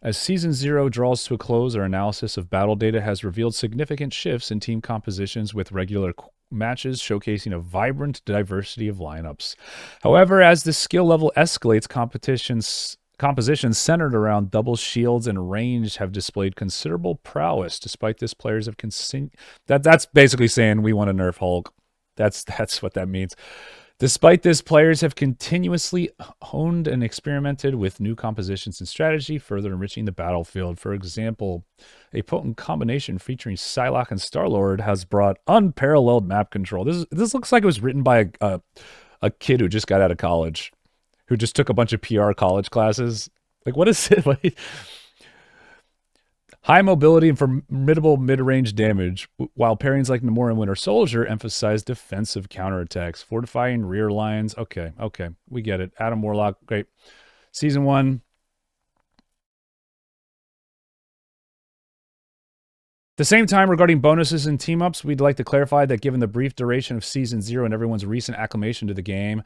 As Season 0 draws to a close, our analysis of battle data has revealed significant shifts in team compositions with regular matches showcasing a vibrant diversity of lineups. However, as the skill level escalates, compositions centered around double shields and range have displayed considerable prowess. Despite this, players have that's basically saying we want to nerf Hulk. That's what that means. Despite this, players have continuously honed and experimented with new compositions and strategy, further enriching the battlefield. For example, a potent combination featuring Psylocke and Star-Lord has brought unparalleled map control. This looks like it was written by a kid who just got out of college, who just took a bunch of PR college classes. Like, what is it? High mobility and formidable mid-range damage, while pairings like Namor and Winter Soldier emphasize defensive counterattacks, fortifying rear lines. Okay, we get it. Adam Warlock, great. Season 1. At the same time, regarding bonuses and team-ups, we'd like to clarify that given the brief duration of Season 0 and everyone's recent acclamation to the game,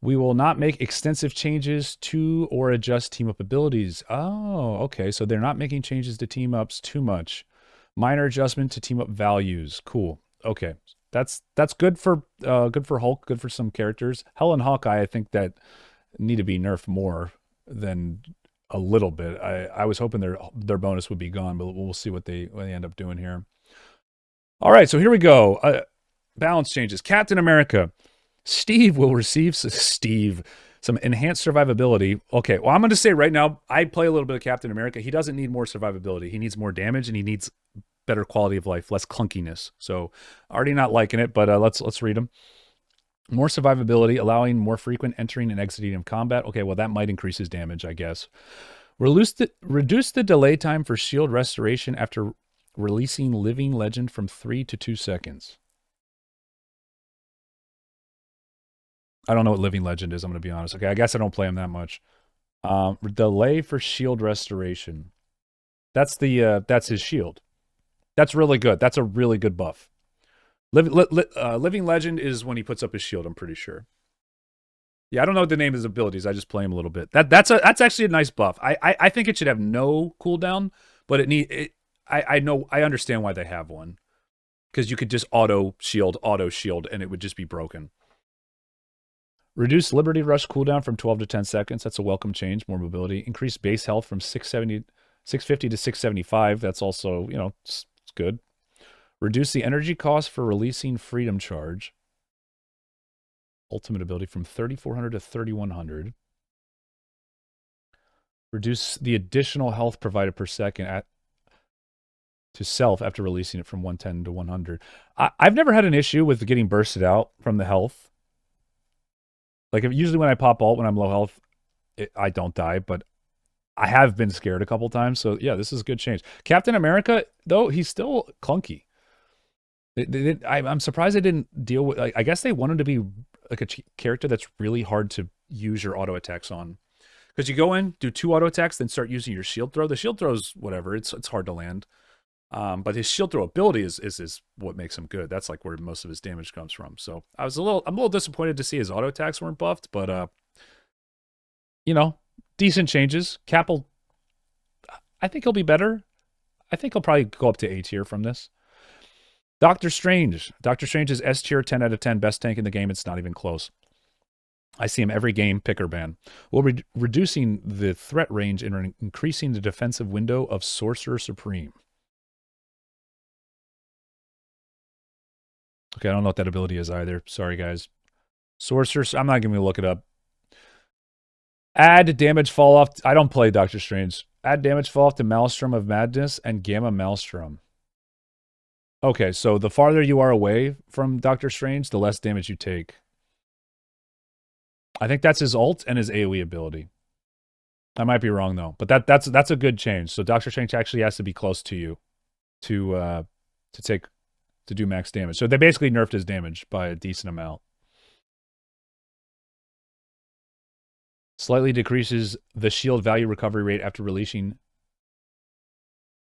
we will not make extensive changes to or adjust team-up abilities. Oh, okay. So they're not making changes to team-ups too much. Minor adjustment to team-up values. Cool. Okay. That's good for Hulk, good for some characters. Hell and Hawkeye, I think that need to be nerfed more than a little bit. I was hoping their bonus would be gone, but we'll see what they end up doing here. All right, so here we go. Balance changes. Captain America. Steve will receive some enhanced survivability. Okay, well, I'm going to say right now, I play a little bit of Captain America. He doesn't need more survivability. He needs more damage, and he needs better quality of life, less clunkiness. So, already not liking it, but let's read them. More survivability, allowing more frequent entering and exiting of combat. Okay, well, that might increase his damage, I guess. Reduce the delay time for shield restoration after releasing Living Legend from 3 to 2 seconds. I don't know what Living Legend is, I'm going to be honest. Okay, I guess I don't play him that much. Delay for shield restoration. That's his shield. That's really good. That's a really good buff. Living Legend is when he puts up his shield, I'm pretty sure. Yeah, I don't know what the name of his abilities. I just play him a little bit. That's actually a nice buff. I think it should have no cooldown, but I understand why they have one. Because you could just auto shield, and it would just be broken. Reduce Liberty Rush cooldown from 12 to 10 seconds. That's a welcome change. More mobility. Increase base health from 650 to 675. That's also, it's good. Reduce the energy cost for releasing Freedom Charge. Ultimate ability from 3,400 to 3,100. Reduce the additional health provided per second to self after releasing it from 110 to 100. I've never had an issue with getting bursted out from the health. Like, usually when I pop ult when I'm low health, I don't die, but I have been scared a couple times. So, yeah, this is a good change. Captain America, though, he's still clunky. I'm surprised they didn't deal with... I guess they wanted to be like a character that's really hard to use your auto attacks on. Because you go in, do 2 auto attacks, then start using your shield throw. The shield throw's whatever. It's hard to land. But his shield throw ability is what makes him good. That's like where most of his damage comes from. So I'm a little disappointed to see his auto attacks weren't buffed, but decent changes. Cap I think he'll be better. I think he'll probably go up to A tier from this. Doctor Strange. Doctor Strange is S tier, 10 out of 10, best tank in the game. It's not even close. I see him every game, pick or ban. While reducing the threat range and increasing the defensive window of Sorcerer Supreme. Okay, I don't know what that ability is either. Sorry, guys. Sorcerer, I'm not going to look it up. Add damage fall off. I don't play Doctor Strange. Add damage fall off to Maelstrom of Madness and Gamma Maelstrom. Okay, so the farther you are away from Doctor Strange, the less damage you take. I think that's his ult and his AoE ability. I might be wrong though, but that's a good change. So Doctor Strange actually has to be close to you to do max damage. So they basically nerfed his damage by a decent amount. Slightly decreases the shield value recovery rate after releasing.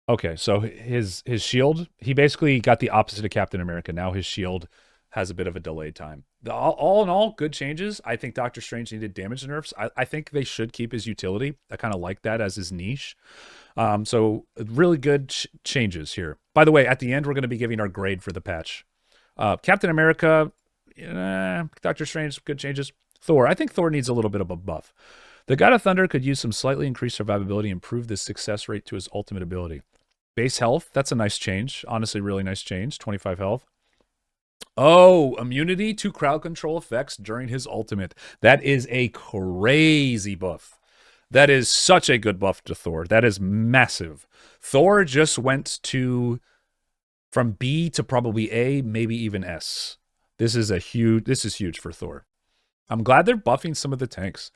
Okay, so his shield, he basically got the opposite of Captain America. Now his shield has a bit of a delay time. All in all, good changes. I think Doctor Strange needed damage nerfs. I think they should keep his utility. I kind of like that as his niche. So really good changes here. By the way, at the end, we're going to be giving our grade for the patch. Captain America, Doctor Strange, good changes. Thor, I think Thor needs a little bit of a buff. The God of Thunder could use some slightly increased survivability and improve the success rate to his ultimate ability. Base health, that's a nice change. Honestly, really nice change. 25 health. Oh, immunity to crowd control effects during his ultimate. That is a crazy buff. That is such a good buff to Thor. That is massive. Thor just went to from B to probably A, maybe even S. This is huge for Thor. I'm glad they're buffing some of the tanks.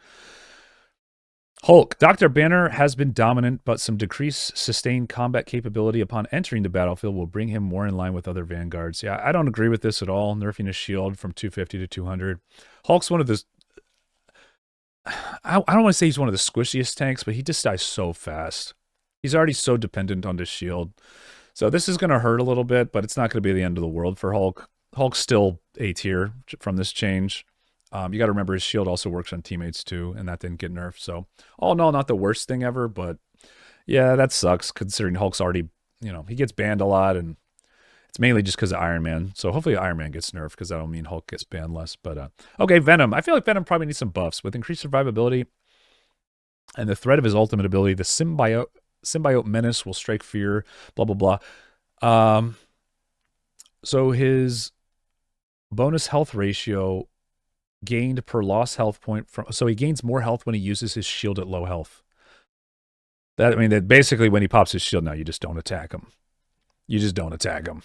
Hulk. Dr. Banner has been dominant, but some decreased sustained combat capability upon entering the battlefield will bring him more in line with other vanguards. Yeah, I don't agree with this at all. Nerfing his shield from 250 to 200. Hulk's one of the... I don't want to say he's one of the squishiest tanks, but he just dies so fast. He's already so dependent on his shield. So this is going to hurt a little bit, but it's not going to be the end of the world for Hulk. Hulk's still A tier from this change. You got to remember his shield also works on teammates too, and that didn't get nerfed. So all in all, not the worst thing ever, but yeah, that sucks considering Hulk's already, he gets banned a lot, and it's mainly just because of Iron Man. So hopefully Iron Man gets nerfed because that'll mean Hulk gets banned less. But okay, Venom. I feel like Venom probably needs some buffs. With increased survivability and the threat of his ultimate ability, the symbiote menace will strike fear, blah, blah, blah. So his bonus health ratio gained per lost health point so he gains more health when he uses his shield at low health. That basically when he pops his shield now, you just don't attack him. You just don't attack him.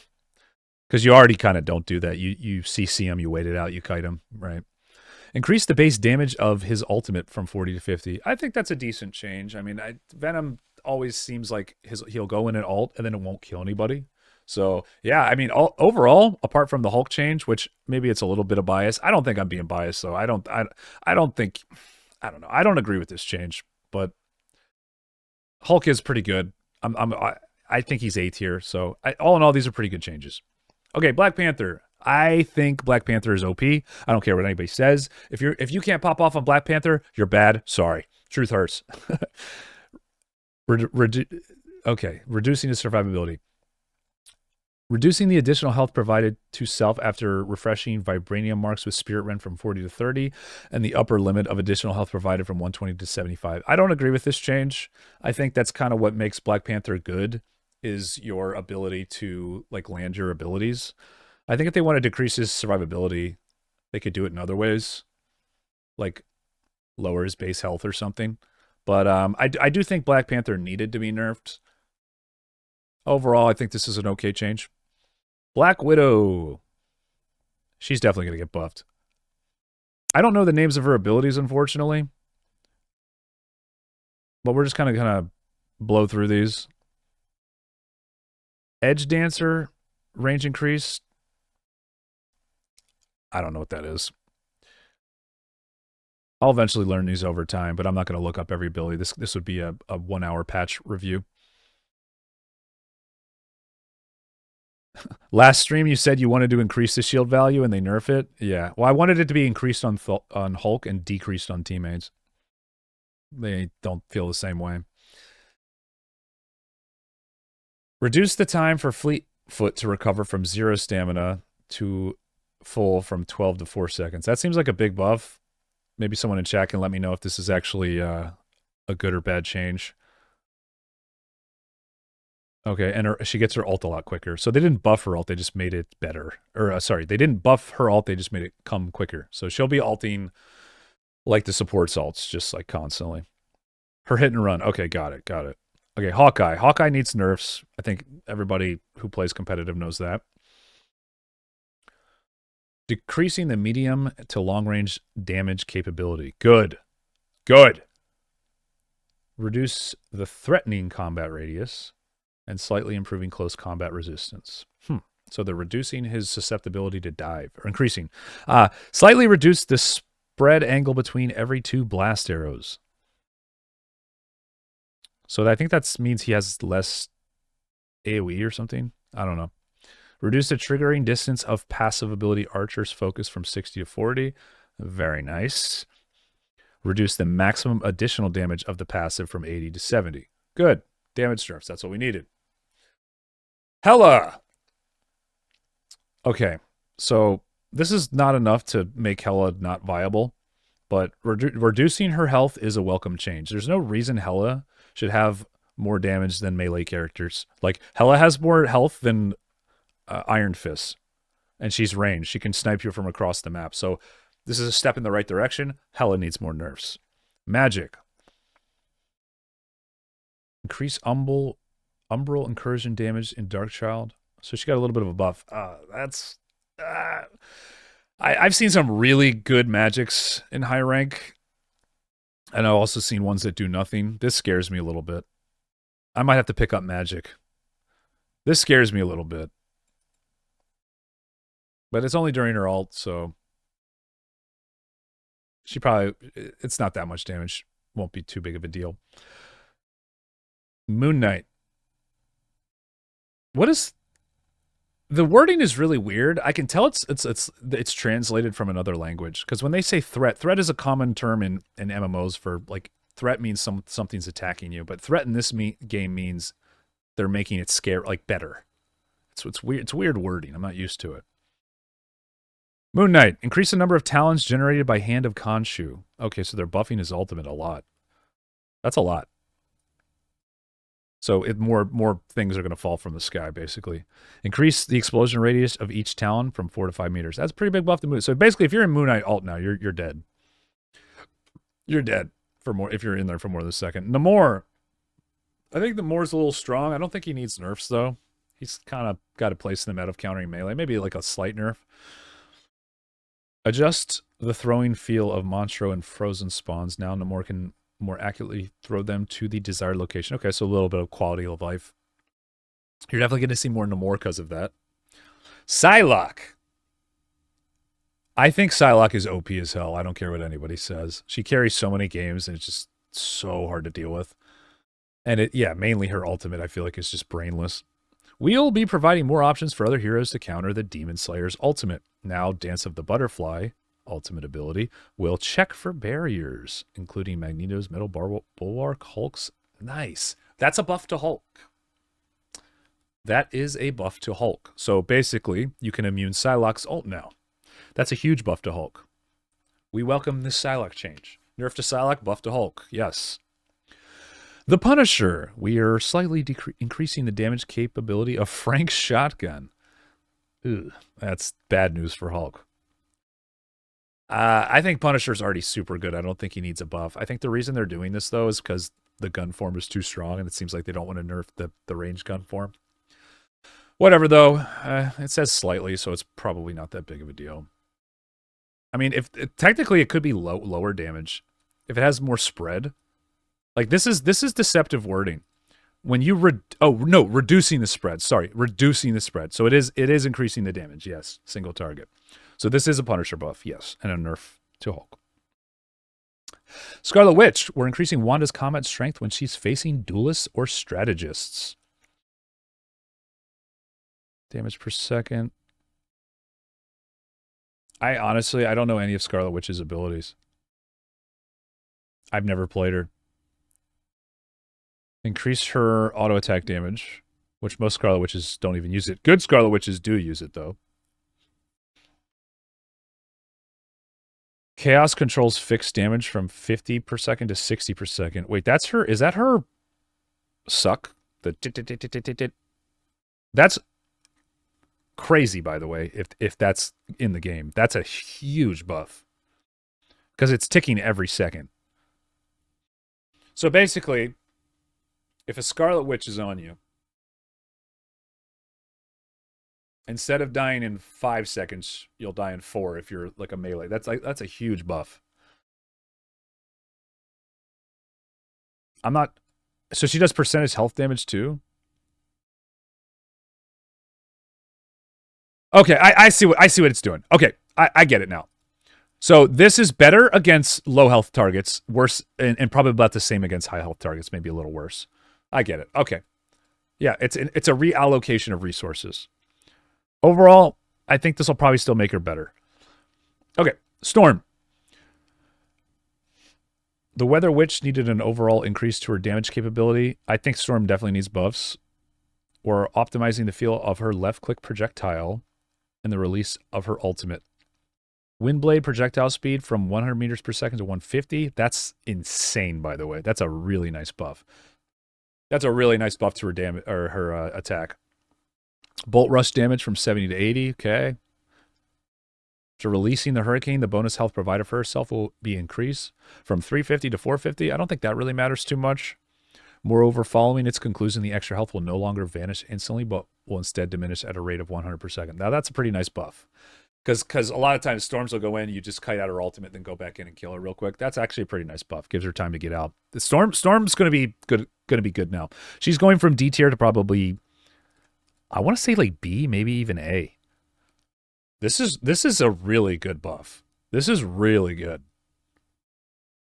Because you already kind of don't do that. You CC him, you wait it out, you kite him, right? Increase the base damage of his ultimate from 40 to 50. I think that's a decent change. I mean, Venom always seems like he'll go in an ult and then it won't kill anybody. So yeah, I mean, overall, apart from the Hulk change, which maybe it's a little bit of bias, I don't think I'm being biased. So I don't know. I don't agree with this change, but Hulk is pretty good. I think he's A tier. So all in all, these are pretty good changes. Okay, Black Panther. I think Black Panther is OP. I don't care what anybody says. If you can't pop off on Black Panther, you're bad. Sorry. Truth hurts. Okay, reducing his survivability. Reducing the additional health provided to self after refreshing vibranium marks with Spirit Rend from 40 to 30, and the upper limit of additional health provided from 120 to 75. I don't agree with this change. I think that's kind of what makes Black Panther good, is your ability to land your abilities. I think if they want to decrease his survivability, they could do it in other ways, like lower his base health or something. But I do think Black Panther needed to be nerfed. Overall, I think this is an okay change. Black Widow. She's definitely going to get buffed. I don't know the names of her abilities, unfortunately. But we're just kind of blow through these. Edge Dancer, range increase. I don't know what that is. I'll eventually learn these over time, but I'm not going to look up every ability. This would be a 1 hour patch review. Last stream, you said you wanted to increase the shield value and they nerf it. Yeah. Well, I wanted it to be increased on Hulk and decreased on teammates. They don't feel the same way. Reduce the time for Fleetfoot to recover from 0 stamina to full from 12 to 4 seconds. That seems like a big buff. Maybe someone in chat can let me know if this is actually a good or bad change. Okay, and she gets her ult a lot quicker. So they didn't buff her ult, they just made it better. Or, sorry, they didn't buff her ult, they just made it come quicker. So she'll be ulting like the support ults, just like constantly. Her hit and run. Okay, got it. Okay, Hawkeye. Hawkeye needs nerfs. I think everybody who plays competitive knows that. Decreasing the medium to long-range damage capability. Good. Reduce the threatening combat radius and slightly improving close combat resistance. So they're reducing his susceptibility to dive, or increasing. Slightly reduce the spread angle between every 2 blast arrows. So I think that means he has less AoE or something. I don't know. Reduce the triggering distance of passive ability Archer's focus from 60 to 40. Very nice. Reduce the maximum additional damage of the passive from 80 to 70. Good. Damage nerfs. That's what we needed. Hela. Okay, so this is not enough to make Hela not viable, but reducing her health is a welcome change. There's no reason Hela should have more damage than melee characters. Like, Hela has more health than Iron Fist, and she's ranged. She can snipe you from across the map. So this is a step in the right direction. Hela needs more nerfs. Magic. Increase umbral incursion damage in Darkchild. So she got a little bit of a buff. I've seen some really good magics in high rank, and I've also seen ones that do nothing. This scares me a little bit. I might have to pick up magic. This scares me a little bit. But it's only during her ult, so she probably, it's not that much damage. Won't be too big of a deal. Moon Knight. What is... The wording is really weird. I can tell it's translated from another language, because when they say threat is a common term in MMOs for, like, threat means something's attacking you, but threat in this game means they're making it scare, like, better. It's weird. It's weird wording. I'm not used to it. Moon Knight. Increase the number of talents generated by Hand of Khonshu. Okay, so they're buffing his ultimate a lot. That's a lot. So more things are going to fall from the sky, basically. Increase the explosion radius of each talon from 4 to 5 meters. That's a pretty big buff to Moon. So basically, if you're in Moon Knight ult now, you're dead. You're dead for more if you're in there for more than a second. Namor. I think Namor's a little strong. I don't think he needs nerfs, though. He's kind of got a place in the meta of countering melee. Maybe like a slight nerf. Adjust the throwing feel of Monstro and frozen spawns. Now Namor can more accurately throw them to the desired location. Okay, so a little bit of quality of life. You're definitely going to see more Namor because of that. Psylocke. I think Psylocke is OP as hell. I don't care what anybody says. She carries so many games, and it's just so hard to deal with. And mainly her ultimate, I feel like, is just brainless. We'll be providing more options for other heroes to counter the Demon Slayer's ultimate. Now, Dance of the Butterfly, ultimate ability, will check for barriers, including Magneto's Metal Bulwark, Hulk's. Nice. That's a buff to Hulk. That is a buff to Hulk. So basically, you can immune Psylocke's ult now. That's a huge buff to Hulk. We welcome this Psylocke change. Nerf to Psylocke, buff to Hulk. Yes. The Punisher. We are slightly increasing the damage capability of Frank's shotgun. Ugh, that's bad news for Hulk. I think Punisher's already super good. I don't think he needs a buff. I think the reason they're doing this, though, is because the gun form is too strong, and it seems like they don't want to nerf the ranged gun form. Whatever, though. It says slightly, so it's probably not that big of a deal. I mean, technically it could be lower damage. If it has more spread. Like, this is deceptive wording. When you reducing the spread. Sorry, reducing the spread. So it is increasing the damage. Yes, single target. So this is a Punisher buff. Yes, and a nerf to Hulk. Scarlet Witch. We're increasing Wanda's combat strength when she's facing duelists or strategists. Damage per second. I don't know any of Scarlet Witch's abilities. I've never played her. Increase her auto attack damage, which most Scarlet Witches don't even use it. Good Scarlet Witches do use it, though. Chaos controls fixed damage from 50 per second to 60 per second. Wait, that's her? Is that her suck? That's crazy, by the way, if that's in the game. That's a huge buff. Because it's ticking every second. So basically, if a Scarlet Witch is on you, instead of dying in 5 seconds, you'll die in 4 if you're like a melee. That's a huge buff. So she does percentage health damage too? Okay, I see what it's doing. Okay, I get it now. So this is better against low health targets, worse, and probably about the same against high health targets, maybe a little worse. I get it. Okay. Yeah, it's a reallocation of resources. Overall, I think this will probably still make her better. Okay, Storm. The Weather Witch needed an overall increase to her damage capability. I think Storm definitely needs buffs. Or optimizing the feel of her left-click projectile and the release of her ultimate. Windblade projectile speed from 100 meters per second to 150. That's insane, by the way. That's a really nice buff. That's a really nice buff to her damage or her attack. Bolt rush damage from 70 to 80. Okay. After releasing the hurricane, the bonus health provided for herself will be increased from 350 to 450. I don't think that really matters too much. Moreover, following its conclusion, the extra health will no longer vanish instantly, but will instead diminish at a rate of 100 per second. Now, that's a pretty nice buff. Because a lot of times storms will go in, you just kite out her ultimate, then go back in and kill her real quick. That's actually a pretty nice buff. Gives her time to get out. The storm's going to be good. Going to be good now. She's going from D tier to probably, I want to say like B, maybe even A. This is a really good buff. This is really good.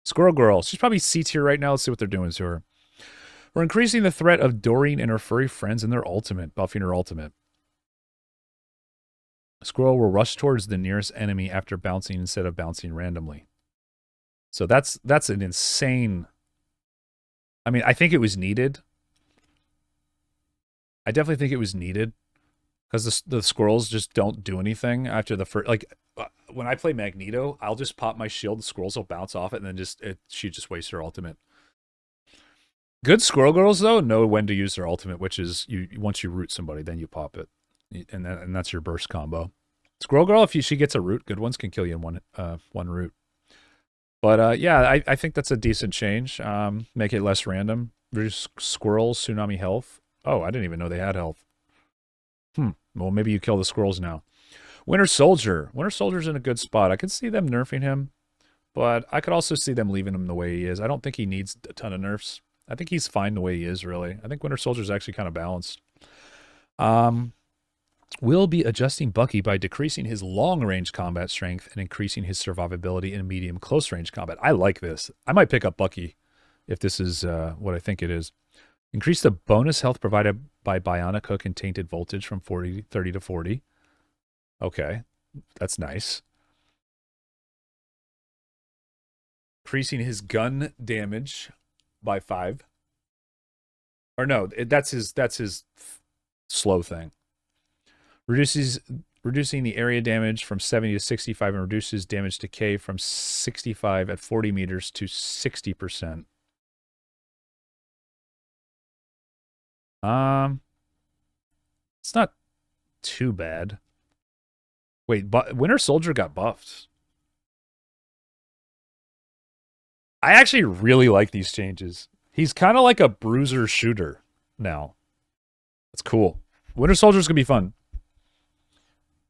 Squirrel Girl. She's probably C tier right now. Let's see what they're doing to her. We're increasing the threat of Doreen and her furry friends in their ultimate, buffing her ultimate. Squirrel will rush towards the nearest enemy after bouncing instead of bouncing randomly. So that's an insane... I mean, I think it was needed. I definitely think it was needed. Because the squirrels just don't do anything after the first... Like, when I play Magneto, I'll just pop my shield, the squirrels will bounce off it, and then she just wastes her ultimate. Good Squirrel Girls, though, know when to use their ultimate, which is once you root somebody, then you pop it. And that's your burst combo. Squirrel Girl, if she gets a root, good ones can kill you in one root. But yeah, I think that's a decent change. Make it less random. Reduce squirrels, tsunami health. Oh, I didn't even know they had health. Well, maybe you kill the squirrels now. Winter Soldier. Winter Soldier's in a good spot. I could see them nerfing him, but I could also see them leaving him the way he is. I don't think he needs a ton of nerfs. I think he's fine the way he is, really. I think Winter Soldier's actually kind of balanced. We'll be adjusting Bucky by decreasing his long-range combat strength and increasing his survivability in medium close-range combat. I like this. I might pick up Bucky if this is what I think it is. Increase the bonus health provided by Bionic Hook and Tainted Voltage from 30 to 40. Okay, that's nice. Increasing his gun damage by 5. Or no, that's his slow thing. Reducing the area damage from 70 to 65 and reduces damage decay from 65 at 40 meters to 60%. It's not too bad. Wait, but Winter Soldier got buffed. I actually really like these changes. He's kind of like a bruiser shooter now. That's cool. Winter Soldier's going to be fun.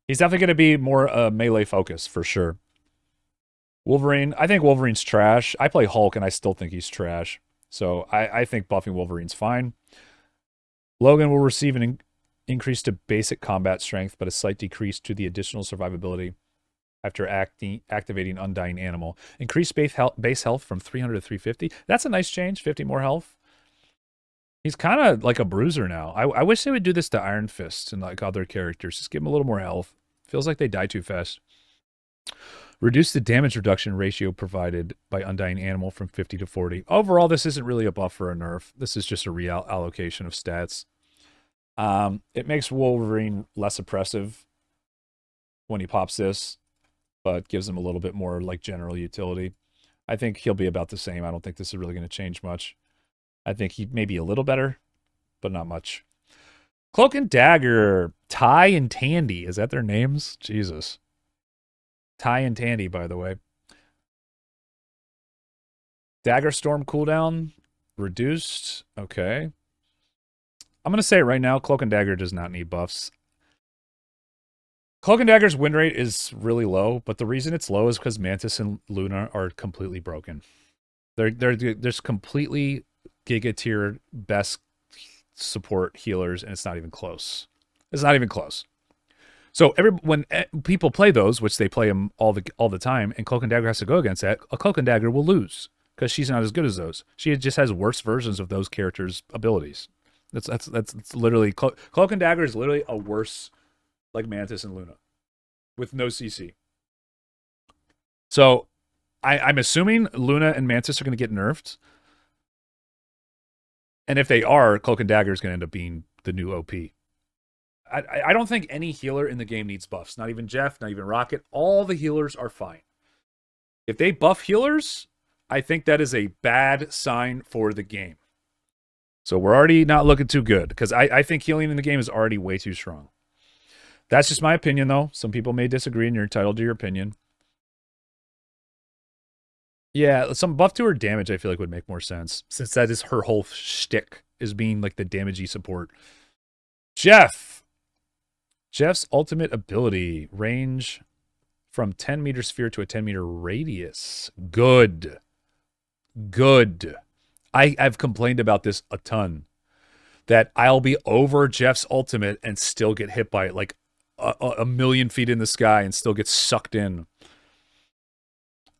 He's definitely going to be more melee focused for sure. Wolverine, I think Wolverine's trash. I play Hulk and I still think he's trash. So I think buffing Wolverine's fine. Logan will receive an increase to basic combat strength, but a slight decrease to the additional survivability after activating Undying Animal. Increase base health from 300 to 350. That's a nice change, 50 more health. He's kind of like a bruiser now. I wish they would do this to Iron Fist and like other characters. Just give him a little more health. Feels like they die too fast. Reduce the damage reduction ratio provided by Undying Animal from 50 to 40. Overall, this isn't really a buff or a nerf. This is just a reallocation of stats. It makes Wolverine less oppressive when he pops this, but gives him a little bit more like general utility. I think he'll be about the same. I don't think this is really going to change much. I think he may be a little better, but not much. Cloak and Dagger. Ty and Tandy. Is that their names? Jesus. Ty and Tandy, by the way. Dagger Storm cooldown. Reduced. Okay. I'm going to say it right now. Cloak and Dagger does not need buffs. Cloak and Dagger's win rate is really low, but the reason it's low is because Mantis and Luna are completely broken. They're just completely Giga tier best support healers, and it's not even close. It's not even close. So when people play those, which they play them all the time, and Cloak and Dagger has to go against that, a Cloak and Dagger will lose because she's not as good as those. She just has worse versions of those characters' abilities. That's literally Cloak and Dagger is literally a worse like Mantis and Luna with no CC. So I'm assuming Luna and Mantis are going to get nerfed. And if they are, Cloak and Dagger is going to end up being the new OP. I don't think any healer in the game needs buffs. Not even Jeff, not even Rocket. All the healers are fine. If they buff healers, I think that is a bad sign for the game. So we're already not looking too good because I think healing in the game is already way too strong. That's just my opinion, though. Some people may disagree, and you're entitled to your opinion. Yeah, some buff to her damage I feel like would make more sense since that is her whole shtick, is being like the damagey support. Jeff. Jeff's ultimate ability, range from 10-meter sphere to a 10-meter radius. Good. Good. I've complained about this a ton. That I'll be over Jeff's ultimate and still get hit by it like a million feet in the sky and still get sucked in.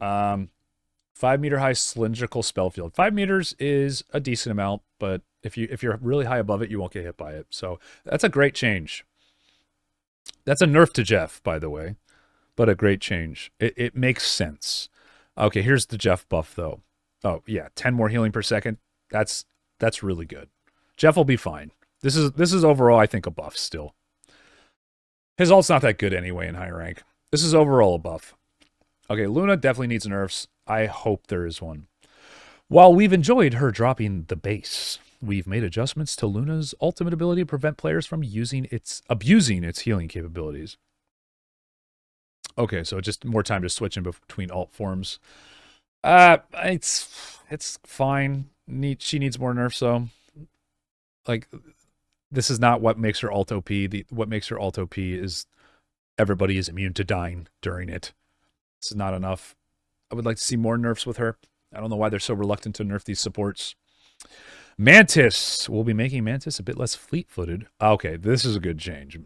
5-meter high cylindrical spell field. 5 meters is a decent amount, but if you're really high above it, you won't get hit by it. So that's a great change. That's a nerf to Jeff, by the way, but a great change. It makes sense. Okay, here's the Jeff buff, though. Oh, yeah, 10 more healing per second. That's really good. Jeff will be fine. This is overall, I think, a buff still. His ult's not that good anyway in high rank. This is overall a buff. Okay, Luna definitely needs nerfs. I hope there is one. While we've enjoyed her dropping the base, we've made adjustments to Luna's ultimate ability to prevent players from abusing its healing capabilities. Okay, so just more time to switch in between alt forms. It's fine. She needs more nerfs, though. Like, this is not what makes her alt OP. What makes her alt OP is everybody is immune to dying during it. This is not enough. I would like to see more nerfs with her. I don't know why they're so reluctant to nerf these supports. Mantis. We'll be making Mantis a bit less fleet-footed. Okay, this is a good change.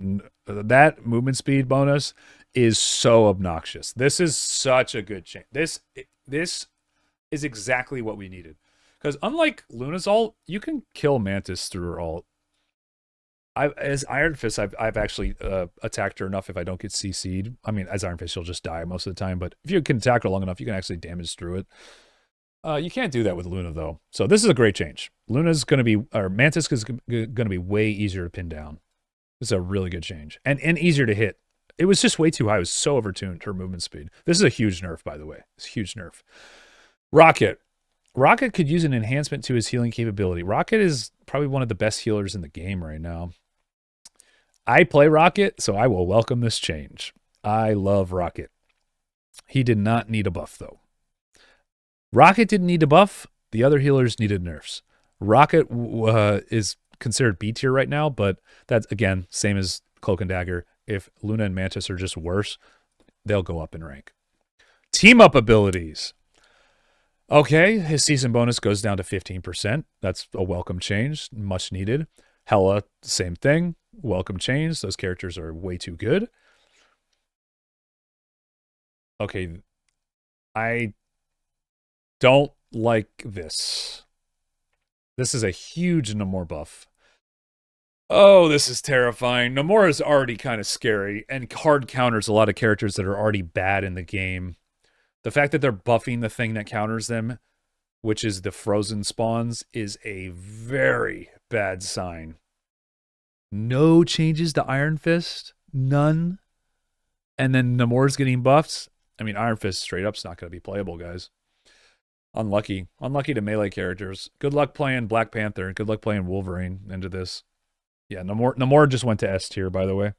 That movement speed bonus is so obnoxious. This is such a good change. This is exactly what we needed. Because unlike Luna's ult, you can kill Mantis through her ult. As Iron Fist, I've actually attacked her enough if I don't get CC'd. I mean, as Iron Fist, she'll just die most of the time. But if you can attack her long enough, you can actually damage through it. You can't do that with Luna, though. So this is a great change. Mantis is going to be way easier to pin down. This is a really good change. And easier to hit. It was just way too high. It was so overtuned, her movement speed. This is a huge nerf, by the way. It's a huge nerf. Rocket. Rocket could use an enhancement to his healing capability. Rocket is probably one of the best healers in the game right now. I play Rocket, so I will welcome this change. I love Rocket. He did not need a buff, though. Rocket didn't need a buff. The other healers needed nerfs. Rocket is considered B tier right now, but that's, again, same as Cloak and Dagger. If Luna and Mantis are just worse, they'll go up in rank. Team-up abilities. Okay, his season bonus goes down to 15%. That's a welcome change, much needed. Hela, same thing. Welcome change. Those characters are way too good. Okay, I don't like this. This is a huge Namor buff. Oh, this is terrifying. Namor is already kind of scary and hard counters a lot of characters that are already bad in the game. The fact that they're buffing the thing that counters them, which is the frozen spawns, is a very bad sign. No changes to Iron Fist. None. And then Namor's getting buffs. I mean, Iron Fist straight up's not going to be playable, guys. Unlucky. Unlucky to melee characters. Good luck playing Black Panther. Good luck playing Wolverine into this. Yeah, Namor just went to S tier, by the way.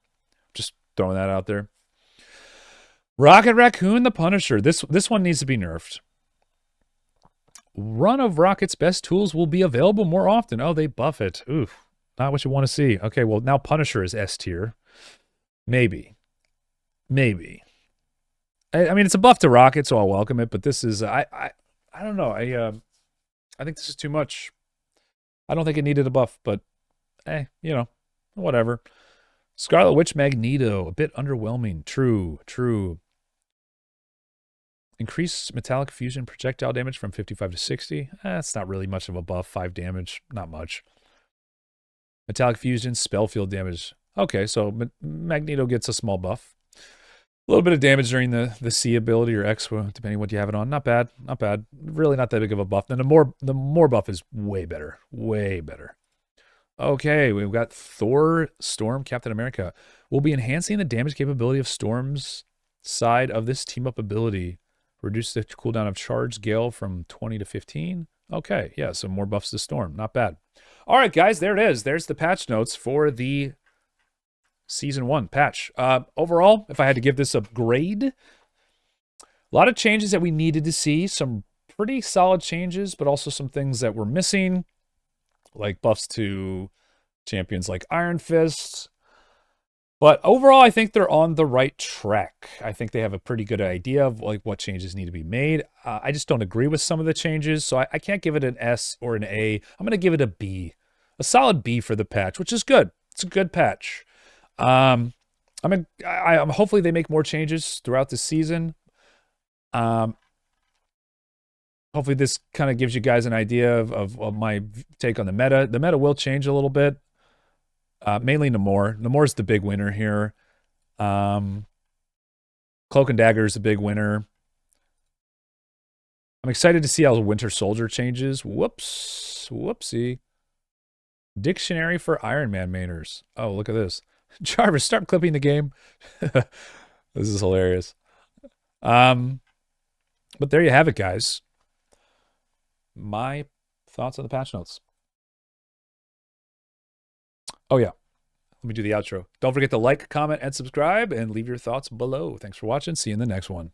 Just throwing that out there. Rocket Raccoon the Punisher. This one needs to be nerfed. Run of Rocket's best tools will be available more often. Oh, they buff it. Oof. Not what you want to see. Okay, well, now Punisher is S tier. Maybe. Maybe. I mean, it's a buff to Rocket, so I'll welcome it, but this is... I don't know. I think this is too much. I don't think it needed a buff, but... you know, whatever. Scarlet Witch Magneto, a bit underwhelming. True. Increase metallic fusion projectile damage from 55 to 60. That's not really much of a buff. 5 damage, not much. Metallic fusion, spell field damage. Okay, so Magneto gets a small buff. little bit of damage during the C ability or X, depending what you have it on. Not bad, not bad. Really not that big of a buff. Then the more buff is way better, way better. Okay, we've got Thor, Storm, Captain America. We'll be enhancing the damage capability of Storm's side of this team up ability. Reduce the cooldown of Charge Gale from 20 to 15. Okay, yeah, so more buffs to Storm. Not bad. All right, guys, there it is. There's the patch notes for the Season 1 patch. Overall, if I had to give this a grade, a lot of changes that we needed to see. Some pretty solid changes, but also some things that were missing, like buffs to champions like Iron Fist. But overall, I think they're on the right track. I think they have a pretty good idea of like what changes need to be made. I just don't agree with some of the changes, so I can't give it an S or an A. I'm going to give it a B. A solid B for the patch, which is good. It's a good patch. I'm hopefully they make more changes throughout the season. Hopefully this kind of gives you guys an idea of my take on the meta. The meta will change a little bit. Mainly Namor. Namor's the big winner here. Cloak and Dagger is a big winner. I'm excited to see how Winter Soldier changes. Whoops. Whoopsie. Dictionary for Iron Man mainers. Oh, look at this. Jarvis, start clipping the game. This is hilarious. But there you have it, guys. My thoughts on the patch notes. Oh, yeah. Let me do the outro. Don't forget to like, comment, and subscribe, and leave your thoughts below. Thanks for watching. See you in the next one.